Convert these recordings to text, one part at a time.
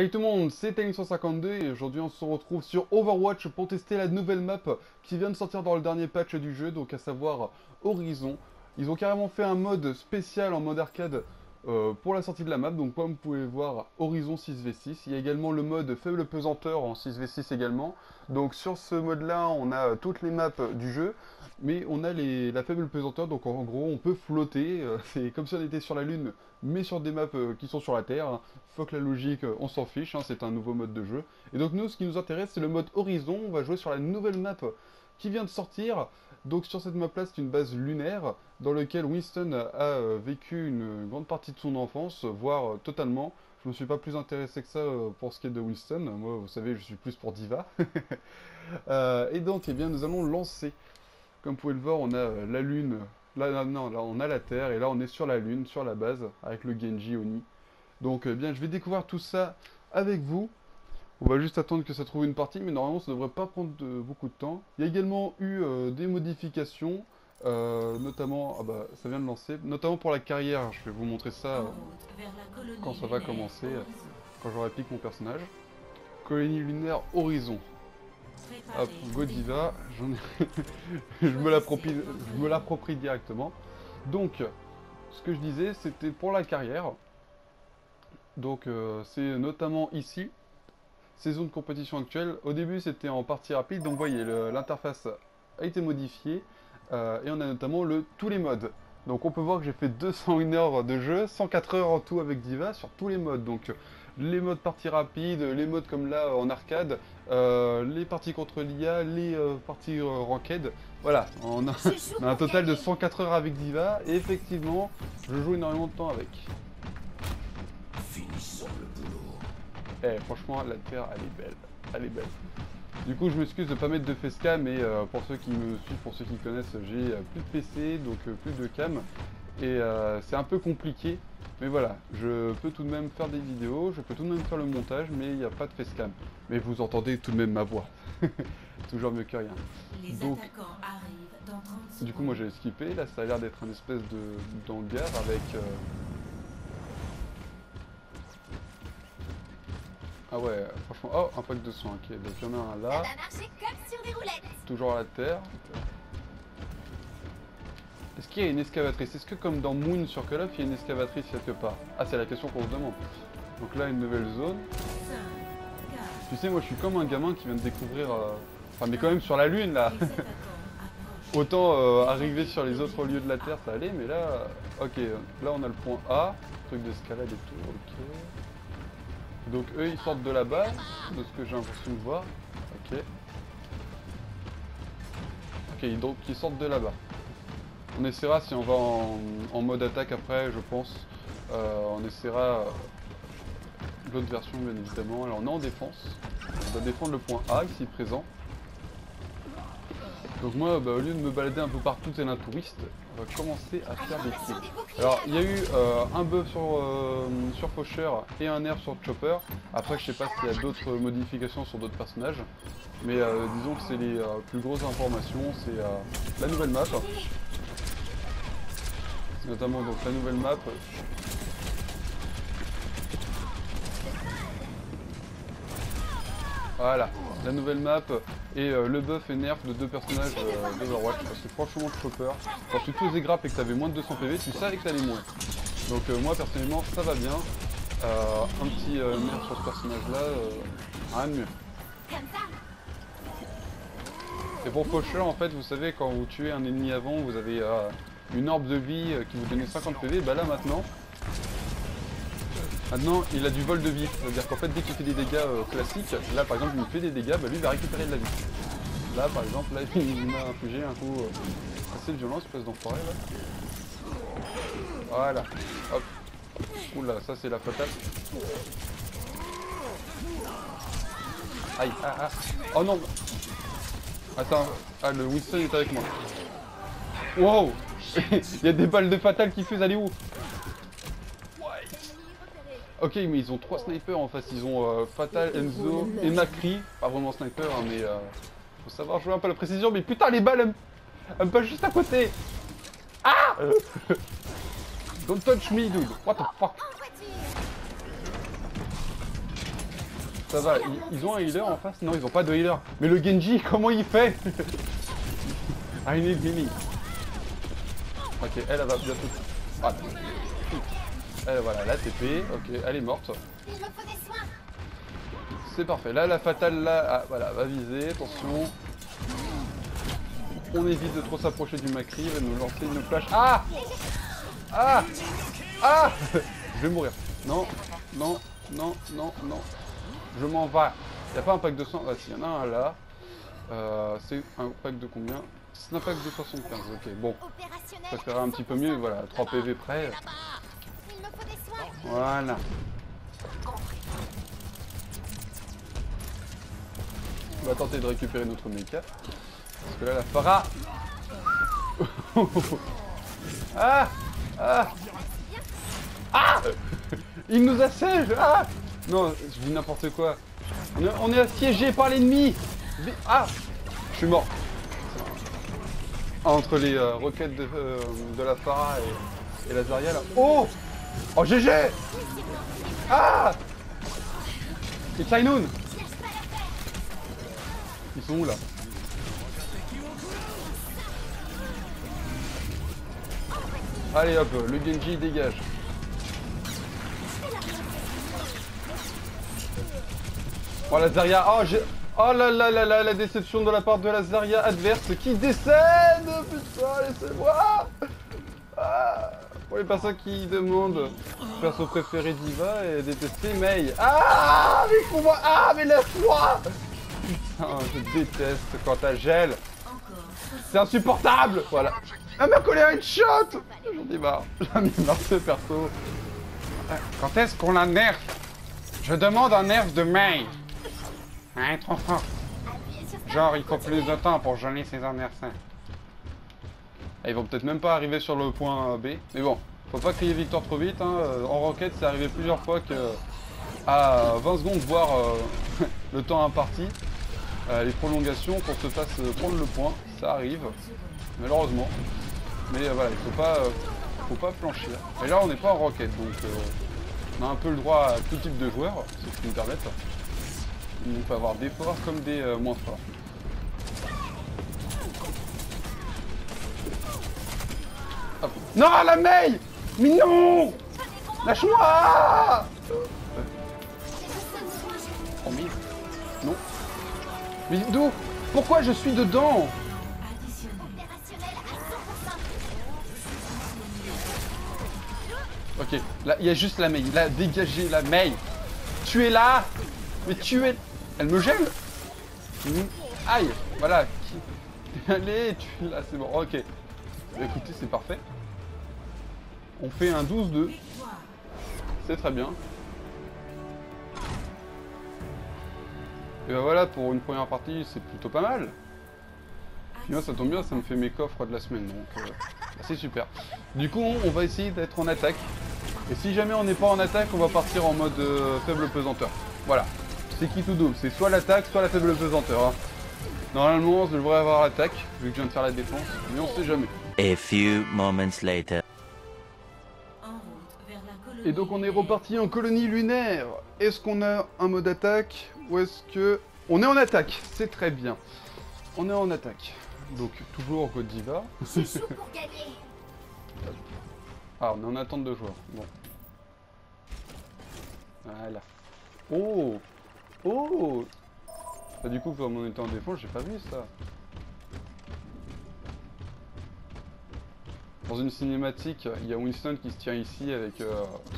Salut tout le monde, c'est Talim152 et aujourd'hui on se retrouve sur Overwatch pour tester la nouvelle map qui vient de sortir dans le dernier patch du jeu, donc à savoir Horizon. Ils ont carrément fait un mode spécial en mode arcade pour la sortie de la map, donc comme vous pouvez voir Horizon 6v6. Il y a également le mode faible pesanteur en 6v6 également. Donc sur ce mode là on a toutes les maps du jeu, mais on a la faible pesanteur, donc en gros on peut flotter, c'est comme si on était sur la lune mais sur des maps qui sont sur la Terre. Fuck la logique, on s'en fiche, hein, c'est un nouveau mode de jeu. Et donc nous, ce qui nous intéresse, c'est le mode Horizon. On va jouer sur la nouvelle map qui vient de sortir. Donc sur cette map-là, c'est une base lunaire dans laquelle Winston a vécu une grande partie de son enfance, voire totalement. Je ne me suis pas plus intéressé que ça pour ce qui est de Winston. Moi, vous savez, je suis plus pour Diva. Et donc, eh bien, nous allons lancer. Comme vous pouvez le voir, on a la Lune. Là, non, là, on a la Terre. Et là, on est sur la Lune, sur la base, avec le Genji Oni. Donc, bien, je vais découvrir tout ça avec vous. On va juste attendre que ça trouve une partie, mais normalement, ça ne devrait pas prendre beaucoup de temps. Il y a également eu des modifications, notamment, ah bah, ça vient de lancer, notamment pour la carrière. Je vais vous montrer ça quand ça va commencer, quand j'aurai piqué mon personnage. Colonie lunaire Horizon. Hop, Godiva, je me l'approprie directement. Donc, ce que je disais, c'était pour la carrière. Donc, c'est notamment ici, saison de compétition actuelle. Au début, c'était en partie rapide, donc vous voyez, l'interface a été modifiée. Et on a notamment tous les modes. Donc, on peut voir que j'ai fait 201 heures de jeu, 104 heures en tout avec Diva sur tous les modes. Donc, les modes partie rapide, les modes comme là en arcade, les parties contre l'IA, les parties ranked. Voilà, on a un total de 104 heures avec Diva. Et effectivement, je joue énormément de temps avec. Eh, franchement, la Terre, elle est belle. Elle est belle. Du coup, je m'excuse de ne pas mettre de facecam, mais pour ceux qui me suivent, pour ceux qui connaissent, j'ai plus de PC, donc plus de cam. Et c'est un peu compliqué. Mais voilà, je peux tout de même faire des vidéos, je peux tout de même faire le montage, mais il n'y a pas de facecam. Mais vous entendez tout de même ma voix. Toujours mieux que rien. Donc, du coup, moi j'ai skippé. Là, ça a l'air d'être une espèce d'hangar avec... Ah ouais, franchement... Oh, un pack de soins, ok. Donc il y en a un là. Toujours à la terre. Est-ce qu'il y a une excavatrice? Est-ce que comme dans Moon sur Call of, il y a une excavatrice quelque part? Ah, c'est la question qu'on se demande. Donc là, une nouvelle zone. Tu sais, moi je suis comme un gamin qui vient de découvrir... Enfin, mais quand même sur la Lune, là. Autant arriver sur les autres lieux de la Terre, ça allait, mais là... Ok, là on a le point A. Truc d'escalade et tout, ok. Donc eux ils sortent de là-bas, de ce que j'ai l'impression de voir. Ok. Ok, donc ils sortent de là-bas. On essaiera si on va en mode attaque après, je pense. On essaiera l'autre version bien évidemment. Alors on est en défense. On va défendre le point A ici présent. Donc moi, au lieu de me balader un peu partout tel un touriste, on va commencer à faire des kills. Alors il y a eu un buff sur Faucheur et un nerf sur Chopper. Après je sais pas s'il y a d'autres modifications sur d'autres personnages. Mais disons que c'est les plus grosses informations, c'est la nouvelle map. Notamment donc la nouvelle map. Voilà, la nouvelle map et le buff et nerf de deux personnages d'Overwatch. Parce que franchement, Chopper, quand tu te faisais grappe et que tu avais moins de 200 PV, tu savais que tu allais mourir. Donc moi personnellement, ça va bien. Un petit nerf sur ce personnage-là, rien de mieux. Et pour Faucheur, en fait, vous savez, quand vous tuez un ennemi avant, vous avez une orbe de vie qui vous donnait 50 PV. Bah là maintenant, il a du vol de vie, c'est-à-dire qu'en fait dès qu'il fait des dégâts classiques, là par exemple il me fait des dégâts, bah lui il va récupérer de la vie. Là par exemple, là il m'a infligé un coup assez violent, espèce d'enfoiré là. Voilà, hop. Oula, ça c'est la fatale. Aïe, ah ah. Oh non. Attends, ah le Winston est avec moi. Wow. Il y a des balles de fatale qui fusent, allez où? Ok, mais ils ont 3 snipers en face, ils ont Fatal, Enzo et Macri. Pas vraiment sniper, hein, mais faut savoir jouer un peu la précision. Mais putain, les balles, elles me passent juste à côté. Ah. Don't touch me, dude. What the fuck. Ça va, ils ont un healer en face? Non, ils ont pas de healer. Mais le Genji, comment il fait? I need healing. Ok, elle va bientôt... Ah, elle, voilà, la TP. Ok, elle est morte. C'est parfait. Là, la fatale, là, ah, voilà, va viser. Attention. On évite de trop s'approcher du Macri. Il va nous lancer une flash. Ah! Ah! Ah! Je vais mourir. Non, non, non, non, non. Je m'en vais. Il n'y a pas un pack de 100. Ah si, il y en a un là. C'est un pack de combien? C'est un pack de 75. Ok, bon. Ça fera un petit peu mieux. Voilà, 3 PV près. Voilà. On va tenter de récupérer notre mecha. Parce que là, la Pharah... Ah! Ah! Ah! Il nous assiège! Ah! Non, je dis n'importe quoi. On est assiégé par l'ennemi! Ah! Je suis mort. Entre les roquettes de la Pharah et la Zarya là. Oh! Oh GG! Ah! C'est Tainoun! Ils sont où là? Allez hop, le Genji dégage. Oh la Zarya, oh là là là là, la déception de la part de la Zarya adverse qui décède. Putain, laissez-moi. Ah, pour les personnes qui demandent perso préféré Diva et détester Mei. Ah, mais comment? Ah, mais laisse-moi. Putain, je déteste quand elle gèle. C'est insupportable. Voilà. Elle m'a collé un headshot. J'en ai marre. J'en ai marre de ce perso. Quand est-ce qu'on la nerf? Je demande un nerf de Mei. Hein, trop fort. Genre, il faut plus de temps pour geler ses adversaires. Ils vont peut-être même pas arriver sur le point B. Mais bon, faut pas crier victoire trop vite. Hein. En Rocket, c'est arrivé plusieurs fois que à 20 secondes, voire le temps imparti, les prolongations qu'on se fasse prendre le point. Ça arrive, malheureusement. Mais voilà, il faut pas flanchir. Et là, on n'est pas en Rocket, donc on a un peu le droit à tout type de joueurs, c'est ce qui nous permet. On peut avoir des forts comme des moins forts. Hop. Non, la Mei! Mais non! Lâche-moi! Promis. Non. Mais d'où? Pourquoi je suis dedans? Ok, là, il y a juste la Mei. Là, dégagez la Mei. Tu es là! Mais tu es... Elle me gêne. Aïe! Voilà. Allez, tu es là, c'est bon. Ok. Écoutez, c'est parfait. On fait un 12-2. C'est très bien. Et ben voilà, pour une première partie, c'est plutôt pas mal. Puis moi, ça tombe bien, ça me fait mes coffres de la semaine, donc c'est super. Du coup, on va essayer d'être en attaque. Et si jamais on n'est pas en attaque, on va partir en mode faible pesanteur. Voilà. C'est qui tout double, c'est soit l'attaque, soit la faible pesanteur. Hein. Normalement, je devrais avoir l'attaque, vu que je viens de faire la défense, mais on sait jamais. A few moments later. Et donc on est reparti en colonie lunaire. Est-ce qu'on a un mode attaque ou est-ce que... On est en attaque, c'est très bien. On est en attaque. Donc toujours en code Diva. C'est chaud pour gagner. Ah, on est en attente de joueurs. Bon. Voilà. Oh! Oh! Bah, du coup, comme on était en défense, j'ai pas vu ça. Dans une cinématique, il y a Winston qui se tient ici avec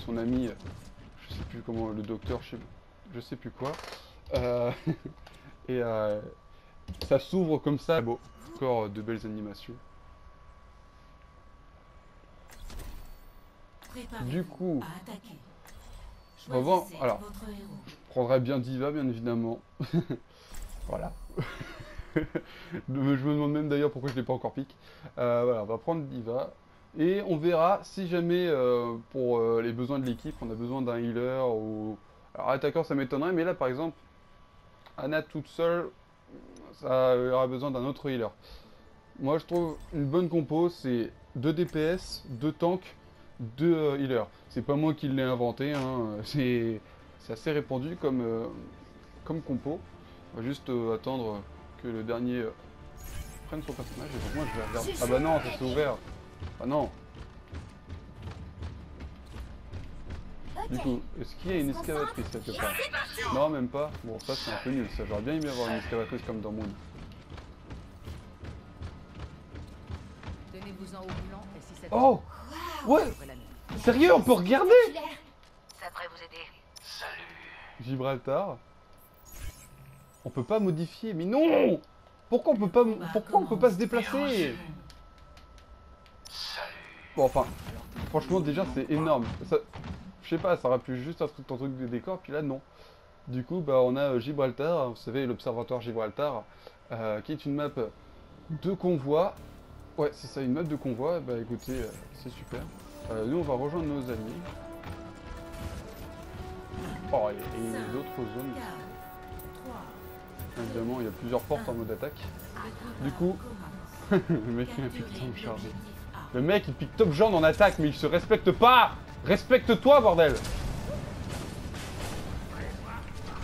son ami, je sais plus comment, le docteur, je sais plus quoi. Et ça s'ouvre comme ça. Beau. Encore de belles animations. Du coup, on va voir. Alors, je prendrai bien Diva, bien évidemment. Voilà. Je me demande même d'ailleurs pourquoi je ne l'ai pas encore piqué. Voilà, on va prendre Diva. Et on verra si jamais, pour les besoins de l'équipe, on a besoin d'un healer ou... Alors, attaquant, ça m'étonnerait, mais là, par exemple, Ana toute seule, ça aura besoin d'un autre healer. Moi, je trouve une bonne compo, c'est 2 DPS, 2 tanks, 2 healers. C'est pas moi qui l'ai inventé, hein. C'est assez répandu comme comme compo. On va juste attendre que le dernier prenne son personnage et donc moi je vais regarder. Ah bah non, ça s'est ouvert. Ah non. Du coup, est-ce qu'il y a une excavatrice quelque part? Non, même pas. Bon, ça c'est un peu nul, ça. J'aurais bien aimé avoir une excavatrice comme dans Moon. Oh! Ouais! Sérieux, on peut regarder? Ça devrait vous aider. Gibraltar. On peut pas modifier, mais non! Pourquoi on peut pas se déplacer? Bon, enfin, franchement, déjà, c'est énorme. Ça, je sais pas, ça aurait pu juste un truc de décor, puis là, non. Du coup, bah, on a Gibraltar, vous savez, l'observatoire Gibraltar, qui est une map de convoi. Ouais, c'est ça, une map de convoi. Bah, écoutez, c'est super. Nous, on va rejoindre nos alliés. Oh, et d'autres zones. Évidemment, il y a plusieurs portes en mode attaque. Du coup, le mec il a piqué top chargé. Le mec il pique top genre en attaque, mais il se respecte pas. Respecte-toi, bordel.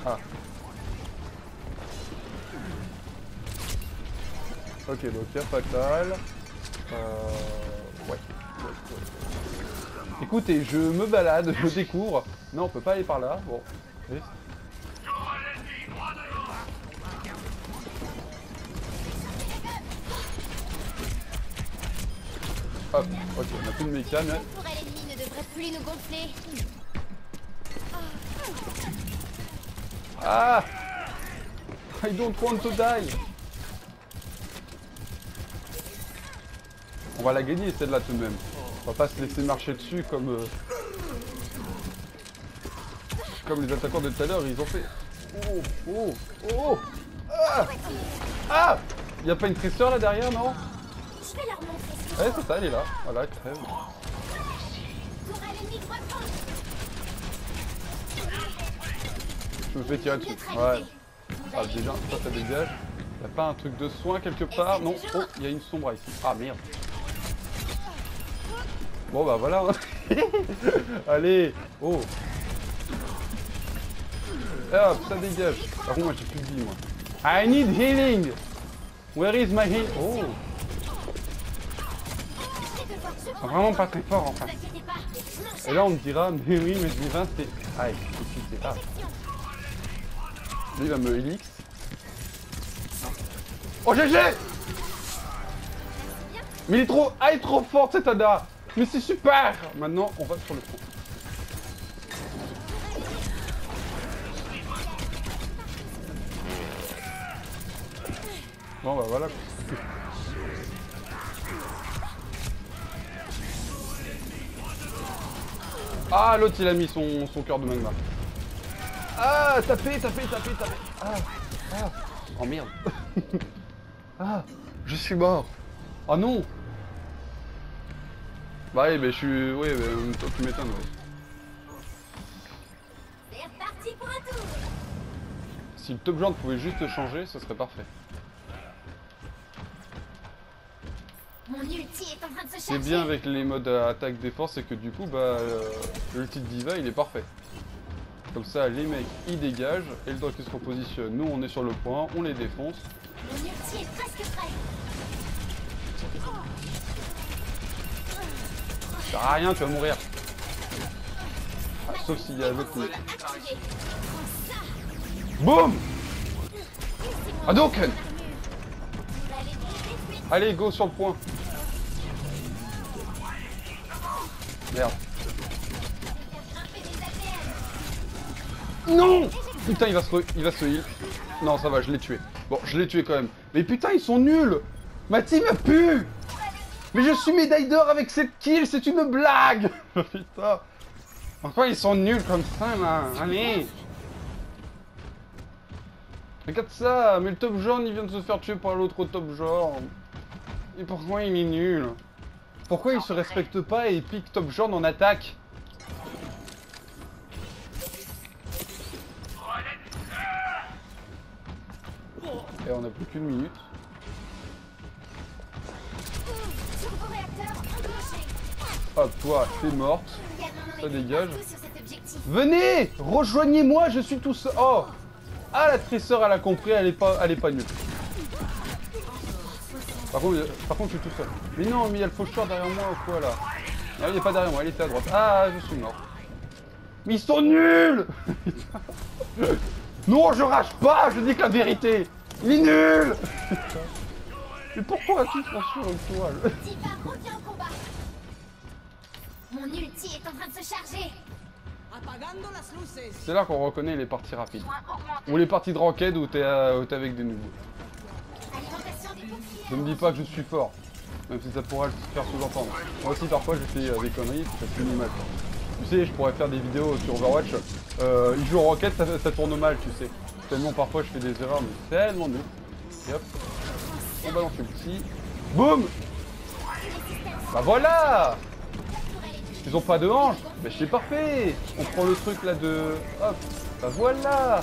Ah. Ok, donc il y a fatal. Ouais. Écoutez, je me balade, je découvre. Non, on peut pas aller par là. Bon. Et... Hop, ok, on a plus de mécane. L'ennemi ne devrait plus nous gonfler. Ah! I don't want to die! On va la gagner celle-là tout de même. On va pas se laisser marcher dessus comme les attaquants de tout à l'heure, ils ont fait. Oh! Oh! Oh! Ah! Ah! Y'a pas une tresseur là derrière, non? Je vais leur montrer ce que Ouais, c'est ça, elle est là. Voilà, crève. Je me fais tirer dessus. Ouais. Ah, déjà, ça dégage. Y'a pas un truc de soin quelque part? Non. Oh, il y a une sombra ici. Ah, merde. Bon, bah voilà. Allez. Oh. Hop, ça dégage. Par contre, moi, j'ai plus de vie, moi. I need healing. Where is my heal? Oh. Ils sont vraiment pas très forts, enfin. Et là, on me dira, mais oui, mais Divin, c'est... Ah, c'est... Ah. Lui, il va me helix. Oh, GG! Mais il est trop... Ah, il est trop fort, cet Ada! Mais c'est super! Maintenant, on va sur le front. Bon, bah voilà. Ah, l'autre, il a mis son cœur de magma. Ah, tapez. Ah, ah. Oh merde. Ah, je suis mort. Oh non. Bah oui, mais je suis... Oui, mais toi, tu m'étonnes, ouais. C'est reparti pour un tour. Si le top genre pouvait juste changer, ce serait parfait. Mon ulti est en train de se charger. C'est bien avec les modes attaque-défense, c'est que du coup, bah, l'ulti de Diva, il est parfait. Comme ça, les mecs, ils dégagent, et le temps qu'ils se repositionnent, nous, on est sur le point, on les défonce. Mon ulti est presque prêt. Ça sert à rien, tu vas mourir. Ah, sauf s'il y a l'autre qui... Boum! Hadouken! Allez, go sur le point. Merde. Non! Putain, il va se heal. Non, ça va, je l'ai tué. Bon, je l'ai tué quand même. Mais putain, ils sont nuls! Ma team a pu! Mais je suis médaille d'or avec cette kill, c'est une blague! Putain! Pourquoi ils sont nuls comme ça, là? Allez! Regarde ça! Mais le top jaune, il vient de se faire tuer par l'autre top jaune. Et pourquoi il est nul? Pourquoi il se respecte pas et il pique top jaune en attaque? Et on a plus qu'une minute. Hop, toi, t'es morte. Ça dégage. Venez! Rejoignez-moi, je suis tout seul. Oh! Ah, la tresseur, elle a compris, elle est pas nulle. Par contre, je suis tout seul. Mais non, mais il y a le faucheur derrière moi ou quoi là? Non, il est pas derrière moi, il était à droite. Ah, je suis mort. Mais ils sont nuls. Non, je rage pas, je dis que la vérité. Il est nul. Mais pourquoi tous sont sur une toile? Tifa revient au combat. Mon ulti est en train de se charger. C'est là qu'on reconnaît les parties rapides. Ou les parties de ranked où t'es avec des nouveaux. Alimentation des pompiers. Je me dis pas que je suis fort, même si ça pourrait se faire sous-entendre. Moi aussi parfois je fais des conneries, ça finit mal. Tu sais, je pourrais faire des vidéos sur Overwatch, ils jouent en roquette, ça tourne mal, tu sais. Tellement parfois je fais des erreurs, mais tellement nul. Et hop, on balance le petit. Boum. Bah voilà. Ils ont pas de hanches. Bah c'est parfait. On prend le truc là de... Hop, bah voilà.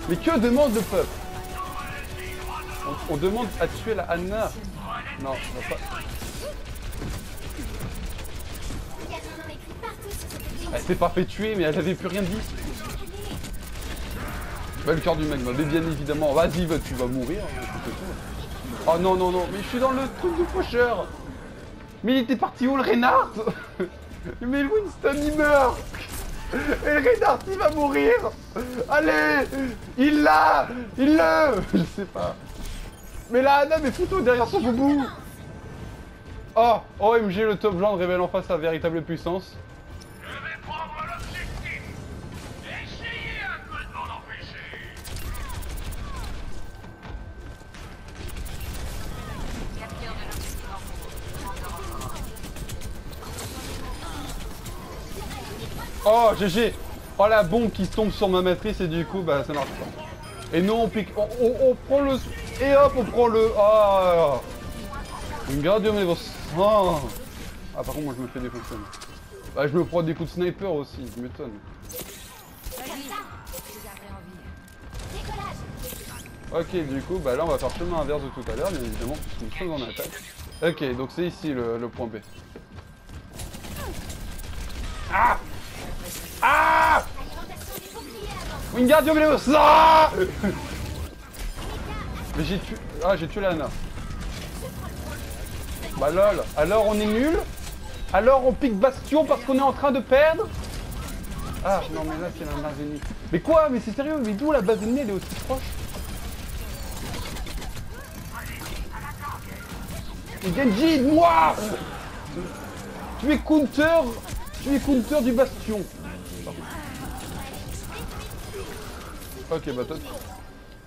Mais que demande le peuple? On demande à tuer la Anna. Non, on va pas... Il y a son nom écrit partout sur cette ligne. Elle s'est pas fait tuer, mais elle avait plus rien dit. Bah, le cœur du mec, bah, mais bien évidemment. Vas-y, tu vas mourir. Oh non, non, non, mais je suis dans le truc du faucheur. Mais il était parti où, le Reinhardt? Mais le Winston, il meurt. Et le Reinhardt, il va mourir. Allez, il l'a. Il l'a. Je sais pas. Mais là, Anna, mais fous-toi derrière son boubou. Oh, OMG, le top blanc révèle enfin sa véritable puissance. Je vais prendre l'objectif. Essayez un peu de m'en empêcher. Capture de l'objectif en cours. Oh, GG. Oh, la bombe qui tombe sur ma matrice et du coup, bah, ça marche pas. Et non, on pique, on prend le... Et hop, on prend le... Ah, une gradium et vos... Ah, par contre, moi, je me fais défoncer. Bah, je me prends des coups de sniper aussi, je m'étonne. Ok, du coup, bah là, on va faire chemin inverse de tout à l'heure, bien évidemment, puisque nous sommes en attaque. Ok, donc c'est ici le point B. Ah! Ah! Wingardium Leviosa! Mais j'ai tué... Ah, j'ai tué la Anna. Bah lol. Alors on est nul? Alors on pique Bastion parce qu'on est en train de perdre? Ah, non mais là c'est la base ennemie. Mais quoi? Mais c'est sérieux? Mais d'où la base ennemie elle est aussi proche? Et Genji, moi! Tu es counter du Bastion. Ok, bah top.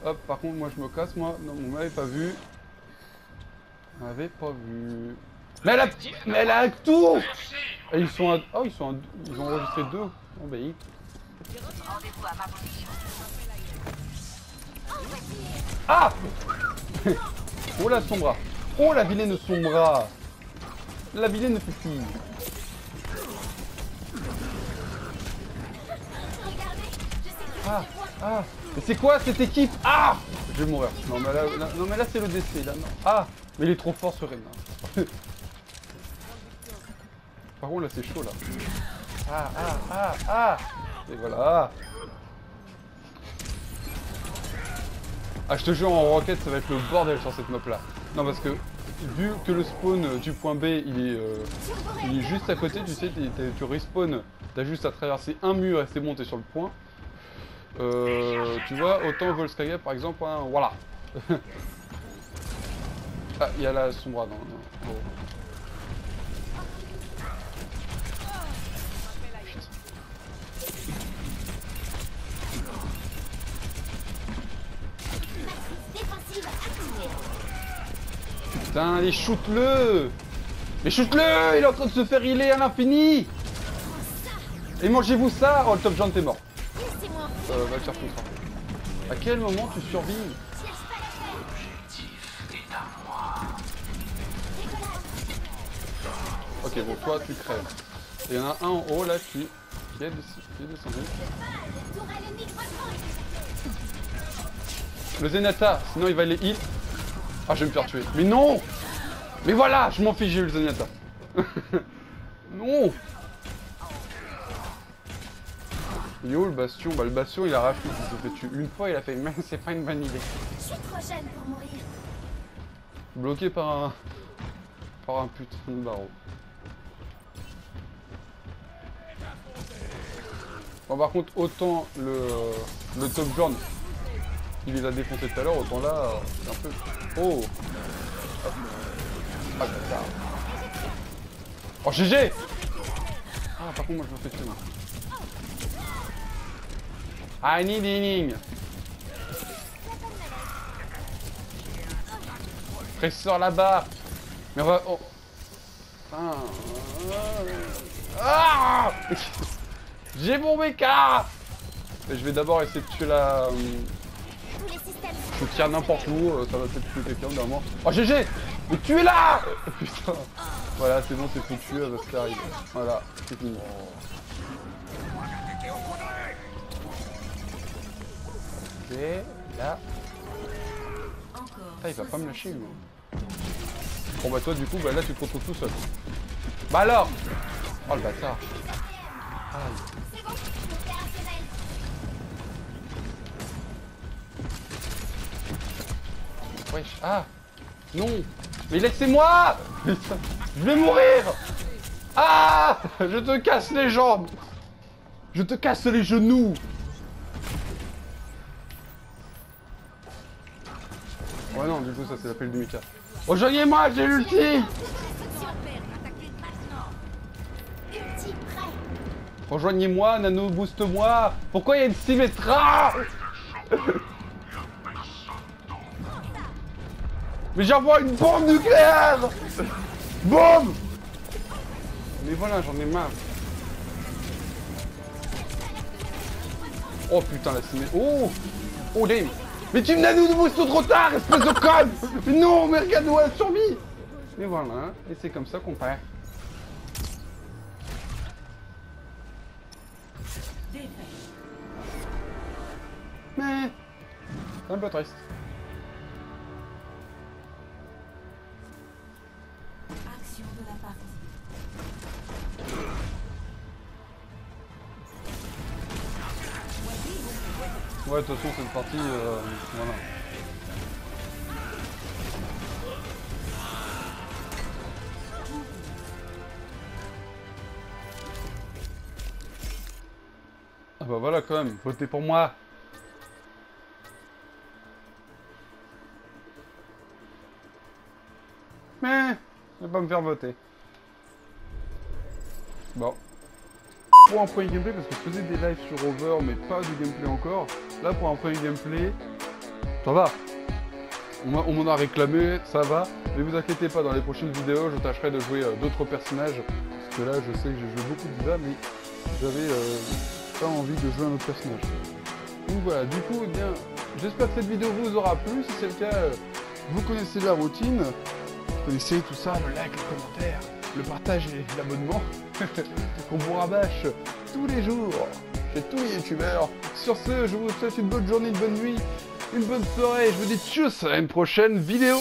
Hop, par contre, moi je me casse, moi. Non, vous m'avez pas vu. On m'avait pas vu. Mais elle a tout! Et ils sont à... Oh, ils ont enregistré 2. Oh, bah, Rendez-vous à ma position. Ah! Oh la Sombra. Oh la vilaine Sombra. La vilaine fille. Ah, ah. Mais c'est quoi cette équipe? Ah! Je vais mourir. Non mais là c'est le décès là. Non. Ah! Mais il est trop fort ce Reinhardt. Par contre là c'est chaud là. Ah! Et voilà. Ah je te jure en roquette ça va être le bordel sur cette map là. Non parce que vu que le spawn du point B il est juste à côté, tu sais, tu respawn, t'as juste à traverser un mur et c'est bon t'es sur le point. Tu vois, autant Volskaya par exemple, hein, voilà. Ah, il y a la Sombra dans... Oh. Putain, allez, shoot-le! Mais shoot-le! Il est en train de se faire healer à l'infini! Et mangez-vous ça! Oh, le top Jean, t'es mort. Va te faire contre. À quel moment tu survis? Ok, bon, toi, tu crèves. Et il y en a un en haut, là, qui est descendu. Le Zenyatta, sinon il va les heal. Ah, je vais me faire tuer. Mais non! Mais voilà, je m'en fiche, j'ai eu le Zenyatta. Non! Il est où le bastion? Bah le bastion il a raflé, il s'est fait tuer une fois, il a fait mais c'est pas une bonne idée. Je suis trop jeune pour mourir. Bloqué par un putain de barreau. Bon par contre autant le top burn il les a défoncés tout à l'heure, autant là c'est un peu. Oh! Hop. Ah bâtard. Oh GG! Ah par contre moi je me fais tuer moi. I need healing. Presseur là-bas. Mais on va... Oh. Ah. J'ai mon mecha. Et je vais d'abord essayer de tuer la... Tous les systèmes. Je tire n'importe où, ça va peut-être tuer quelqu'un derrière moi. Oh GG. Mais tu es là. Putain. Voilà, c'est bon, c'est foutu, elle va se faire arriver. Voilà, c'est fini. Ok, là. Putain, il va pas me lâcher, lui. Bon bah toi, du coup, bah là, tu te retrouves tout seul. Bah alors. Oh le bâtard. Aïe. C'est bon, opérationnel. Wesh, ah. Non. Mais laissez-moi. Je vais mourir. Ah. Je te casse les jambes. Je te casse les genoux. Ouais non, du coup ça c'est l'appel du Mika. Rejoignez-moi, j'ai l'ulti. Ulti prêt. Rejoignez-moi, Nano, booste-moi. Pourquoi il y a une Symmetra? Mais j'envoie une bombe nucléaire. Bombe. Mais voilà, j'en ai marre. Oh putain, la Symmetra. Oh. Oh damn. Mais tu me Nano de boost trop tard, espèce de conne. Mais non, mais regarde-nous, elle a survie. Mais voilà, et c'est comme ça qu'on perd. Mais c'est un peu triste. Action de la partie. Ouais, de toute façon, cette partie, voilà. Ah bah voilà quand même, votez pour moi. Mais, je vais pas me faire voter. Bon. Pour un premier gameplay, parce que je faisais des lives sur Over, mais pas de gameplay encore. Là, pour un premier gameplay, ça va. On m'en a réclamé, ça va. Mais vous inquiétez pas, dans les prochaines vidéos, je tâcherai de jouer d'autres personnages. Parce que là, je sais que j'ai joué beaucoup de Diva, mais j'avais pas envie de jouer un autre personnage. Donc voilà, du coup, eh bien, j'espère que cette vidéo vous aura plu. Si c'est le cas, vous connaissez la routine. Vous connaissez tout ça, le like, le commentaire, le partage et l'abonnement. On vous rabâche tous les jours chez tous les youtubeurs. Sur ce, je vous souhaite une bonne journée, une bonne nuit, une bonne soirée. Je vous dis tchuss à une prochaine vidéo.